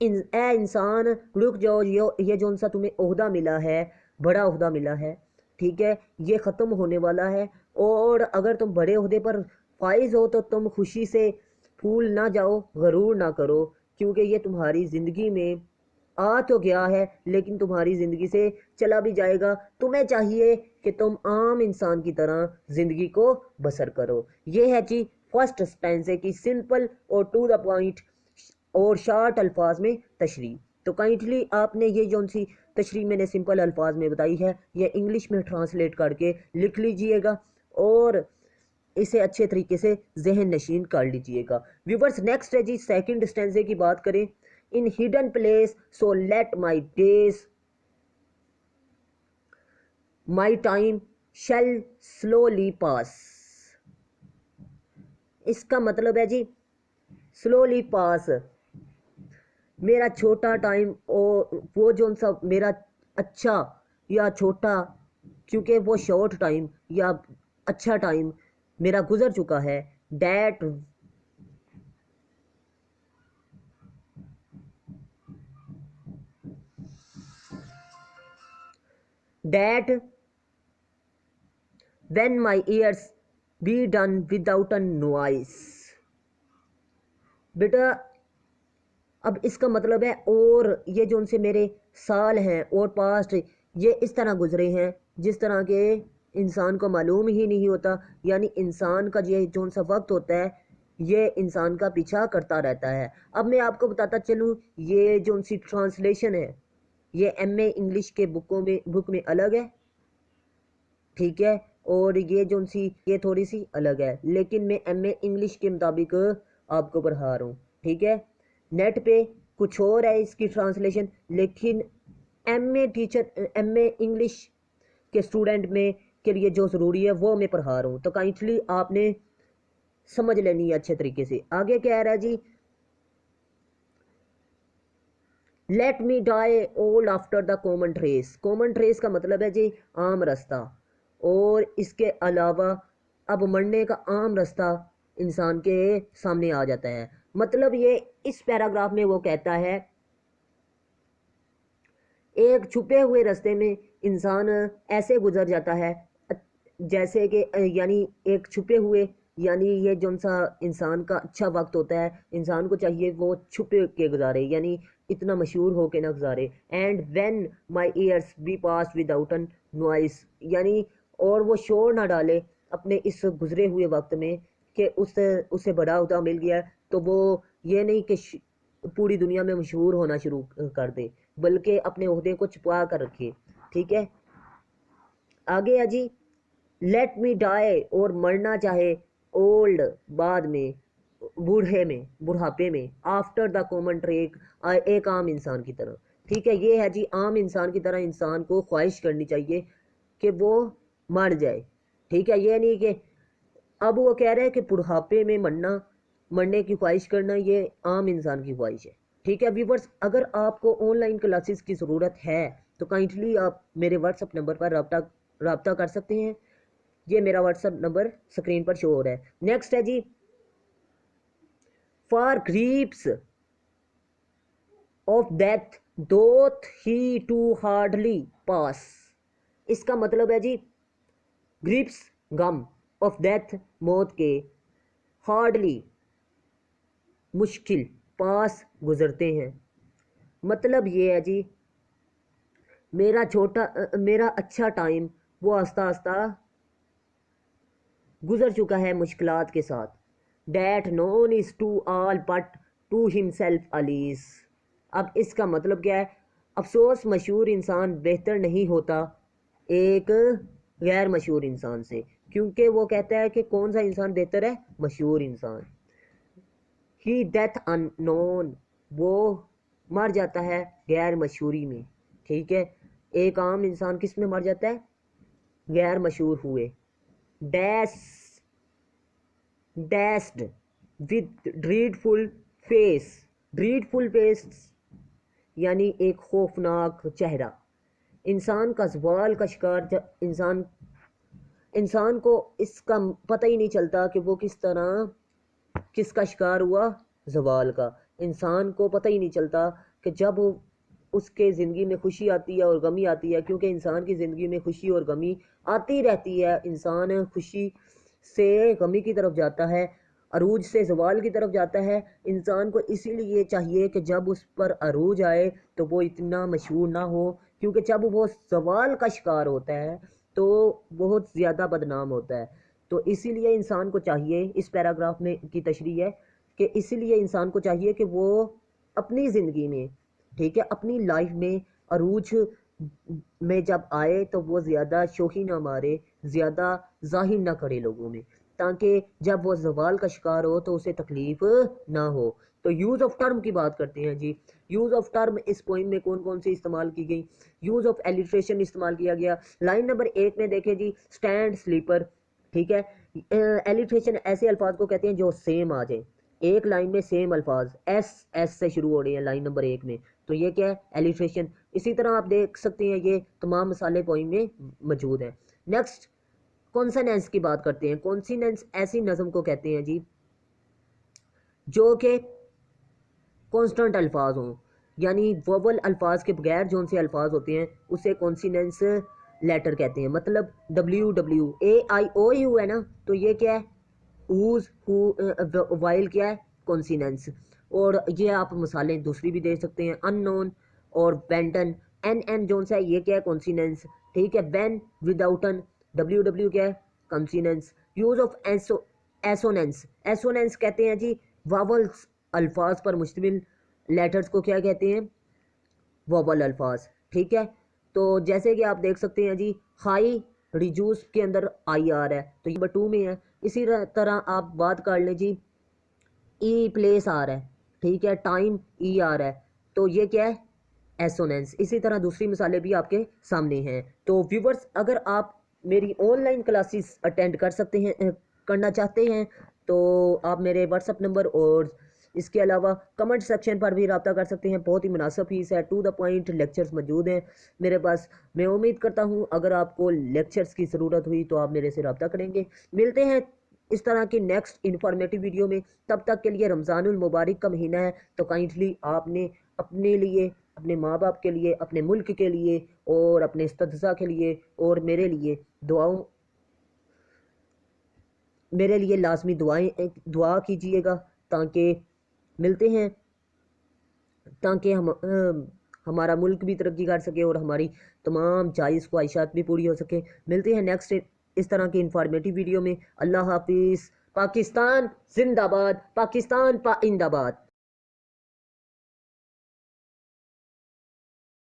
اے انسان رک جاؤ، یہ جو سا تمہیں عہدہ ملا ہے، بڑا عہدہ ملا ہے، ٹھیک ہے، یہ ختم ہونے والا ہے، اور اگر تم بڑے عہدے پر فائز ہو تو تم خوشی سے پھول نہ جاؤ، غرور نہ کرو، کیونکہ یہ تمہاری زندگی میں آ تو گیا ہے لیکن تمہاری زندگی سے چلا بھی جائے گا۔ تمہیں چاہیے کہ تم عام انسان کی طرح زندگی کو بسر کرو۔ یہ ہے جی فرسٹ اسٹینزے کی سمپل اور ٹو دا پوائنٹ اور شارٹ الفاظ میں تشریح۔ تو کائنڈلی آپ نے یہ جو سی تشریح میں نے سمپل الفاظ میں بتائی ہے، یہ انگلش میں ٹرانسلیٹ کر کے لکھ لیجئے گا اور اسے اچھے طریقے سے ذہن نشین کر لیجئے گا۔ ویورز نیکسٹ ہے جی سیکنڈ اسٹینزے کی بات کریں۔ In hidden place, so let my days, my time shall slowly pass. اس کا مطلب ہے جی slowly pass، میرا چھوٹا ٹائم، وہ جو سا میرا اچھا یا چھوٹا، کیونکہ وہ شارٹ ٹائم یا اچھا ٹائم میرا گزر چکا ہے، that when my ears be done without a noise۔ بیٹا اب اس کا مطلب ہے اور یہ جو ان سے میرے سال ہیں اور پاسٹ یہ اس طرح گزرے ہیں جس طرح کے انسان کو معلوم ہی نہیں ہوتا، یعنی انسان کا یہ جو سا وقت ہوتا ہے یہ انسان کا پیچھا کرتا رہتا ہے۔ اب میں آپ کو بتاتا چلوں، یہ جو ان سی ٹرانسلیشن ہے یہ ایم اے انگلش کے بک میں الگ ہے، ٹھیک ہے، اور یہ جو ان سی یہ تھوڑی سی الگ ہے، لیکن میں ایم اے انگلش کے مطابق آپ کو پڑھا رہا ہوں، ٹھیک ہے۔ نیٹ پہ کچھ اور ہے اس کی ٹرانسلیشن، لیکن ایم اے انگلش کے اسٹوڈنٹ میں کے لیے جو ضروری ہے وہ میں پڑھا رہا ہوں، تو کائنڈلی آپ نے سمجھ لینی ہے اچھے طریقے سے۔ آگے کیا رہا جی، لیٹ می ڈائی اول after the common trace. Common trace کا مطلب ہے جی عام رستہ، اور اس کے علاوہ اب مرنے کا عام رستہ انسان کے سامنے آ جاتا ہے۔ مطلب یہ اس پیراگراف میں وہ کہتا ہے ایک چھپے ہوئے رستے میں انسان ایسے گزر جاتا ہے جیسے کہ یعنی ایک چھپے ہوئے، یعنی یہ جو سا انسان کا اچھا وقت ہوتا ہے انسان کو چاہیے وہ چھپے کے گزارے، یعنی اتنا مشہور ہو کے نہ گزارے۔ And when my years be passed without an noise, یعنی اور وہ شور نہ ڈالے اپنے اس گزرے ہوئے وقت میں کہ اسے بڑا عہدہ مل گیا، تو وہ یہ نہیں کہ پوری دنیا میں مشہور ہونا شروع کر دے، بلکہ اپنے عہدے کو چھپا کر رکھے، ٹھیک ہے۔ آگے ہے جی لیٹ می ڈائی، اور مرنا چاہے اولڈ بعد میں، بڑھاپے میں، آفٹر دا کامن ٹریک، ایک عام انسان کی طرح، ٹھیک ہے۔ یہ ہے جی عام انسان کی طرح انسان کو خواہش کرنی چاہیے کہ وہ مر جائے، ٹھیک ہے۔ یہ نہیں کہ اب وہ کہہ رہے ہیں کہ بڑھاپے میں مرنے کی خواہش کرنا یہ عام انسان کی خواہش ہے، ٹھیک ہے۔ ویورز اگر آپ کو آن لائن کلاسز کی ضرورت ہے تو کائنڈلی آپ میرے واٹس اپ نمبر پر رابطہ کر سکتے ہیں، یہ میرا واٹس اپ نمبر سکرین پر شو ہو رہا ہے۔ نیکسٹ ہے G for gripes of death doth he to hardly pass. اس کا مطلب ہے جی گریپس غم، آف ڈیتھ موت کے، ہارڈلی مشکل، پاس گزرتے ہیں۔ مطلب یہ ہے جی میرا اچھا ٹائم وہ آہستہ آہستہ گزر چکا ہے مشکلات کے ساتھ۔ That known is to all but to himself alas. اب اس کا مطلب کیا ہے، افسوس مشہور انسان بہتر نہیں ہوتا ایک غیر مشہور انسان سے، کیونکہ وہ کہتا ہے کہ کون سا انسان بہتر ہے، مشہور انسان۔ ہی ڈیتھ ان نون، وہ مر جاتا ہے غیر مشہوری میں، ٹھیک ہے۔ ایک عام انسان کس میں مر جاتا ہے، غیر مشہور ہوئے۔ ڈیسڈ ود ڈریڈفل فیس، ڈریڈفل فیس یعنی ایک خوفناک چہرہ۔ انسان کا زوال کا شکار، انسان کو اس کا پتہ ہی نہیں چلتا کہ وہ کس کا شکار ہوا، زوال کا۔ انسان کو پتہ ہی نہیں چلتا کہ جب اس کے زندگی میں خوشی آتی ہے اور غمی آتی ہے، کیونکہ انسان کی زندگی میں خوشی اور غمی آتی رہتی ہے، انسان خوشی سے غمی کی طرف جاتا ہے، عروج سے زوال کی طرف جاتا ہے۔ انسان کو اسی لیے چاہیے کہ جب اس پر عروج آئے تو وہ اتنا مشہور نہ ہو، کیونکہ جب وہ زوال کا شکار ہوتا ہے تو بہت زیادہ بدنام ہوتا ہے۔ تو اسی لیے انسان کو چاہیے، اس پیراگراف میں کی تشریح ہے کہ اسی لیے انسان کو چاہیے کہ وہ اپنی زندگی میں، ٹھیک ہے، اپنی لائف میں عروج میں جب آئے تو وہ زیادہ شوخی نہ مارے، زیادہ ظاہر نہ کرے لوگوں میں، تاکہ جب وہ زوال کا شکار ہو تو اسے تکلیف نہ ہو۔ تو یوز آف ٹرم کی بات کرتے ہیں جی۔ یوز آف ٹرم اس پوائنٹ میں کون کون سی استعمال کی گئی؟ یوز آف ایلیٹریشن استعمال کیا گیا۔ لائن نمبر 1 میں دیکھیں جی، اسٹینڈ سلیپر، ٹھیک ہے۔ ایلیٹریشن ایسے الفاظ کو کہتے ہیں جو سیم آ جائیں، ایک لائن میں سیم الفاظ ایس سے شروع ہو رہے ہیں لائن نمبر 1 میں، تو یہ کیا ہے؟ ایلیٹریشن۔ اسی طرح آپ دیکھ سکتے ہیں یہ تمام مسالے پوائنٹ میں موجود ہیں۔ نیکسٹ کونسننس کی بات کرتے ہیں۔ کونسننس ایسی نظم کو کہتے ہیں جی جو کہ کانسٹنٹ الفاظ ہوں، یعنی ووول الفاظ کے بغیر جو ان سے الفاظ ہوتے ہیں اسے کونسننس لیٹر کہتے ہیں۔ مطلب W W A I O you ہے نا، تو یہ کیا ہے؟ اوز ہو وائل کیا ہے؟ کونسننس۔ اور یہ آپ مثالیں دوسری بھی دے سکتے ہیں، ان نون اور بینٹن، این جو ہے یہ کیا ہے؟ کونسننس، ٹھیک ہے۔ وین وداؤٹن، ڈبلیو ڈبلیو کیا ہے؟ کونسننس۔ یوز آف ایسوننس، ایسوننس کہتے ہیں جی واولس الفاظ پر مشتمل لیٹرز کو کیا کہتے ہیں؟ واول الفاظ، ٹھیک ہے۔ تو جیسے کہ آپ دیکھ سکتے ہیں جی، ہائی ریڈیوس کے اندر آئی آر ہے تو یہ نمبر 2 میں ہے۔ اسی طرح آپ بات کر لیں جی، ای پلیس آ رہا ہے، ٹھیک ہے، ٹائم ای آ رہا ہے، تو یہ کیا ہے؟ ایسوننس۔ اسی طرح دوسری مثالیں بھی آپ کے سامنے ہیں۔ تو ویورز، اگر آپ میری آن لائن کلاسز اٹینڈ کرنا چاہتے ہیں تو آپ میرے واٹس اپ نمبر اور اس کے علاوہ کمنٹ سیکشن پر بھی رابطہ کر سکتے ہیں۔ بہت ہی مناسب فیس ہے، ٹو دا پوائنٹ لیکچرز موجود ہیں میرے پاس۔ میں امید کرتا ہوں اگر آپ کو لیکچرز کی ضرورت ہوئی تو آپ میرے سے رابطہ کریں گے۔ ملتے ہیں اس طرح کی نیکسٹ انفارمیٹیو ویڈیو میں، تب تک کے لیے رمضان المبارک کا مہینہ ہے تو کائنڈلی آپ نے اپنے لیے، اپنے ماں باپ کے لیے، اپنے ملک کے لیے اور اپنے اساتذہ کے لیے اور میرے لیے لازمی دعا کیجیے گا، تاکہ ملتے ہیں، تاکہ ہمارا ملک بھی ترقی کر سکے اور ہماری تمام جائز خواہشات بھی پوری ہو سکے۔ ملتے ہیں نیکسٹ اس طرح کی انفارمیٹیو ویڈیو میں۔ اللہ حافظ۔ پاکستان زندہ باد، پاکستان پائندہ باد۔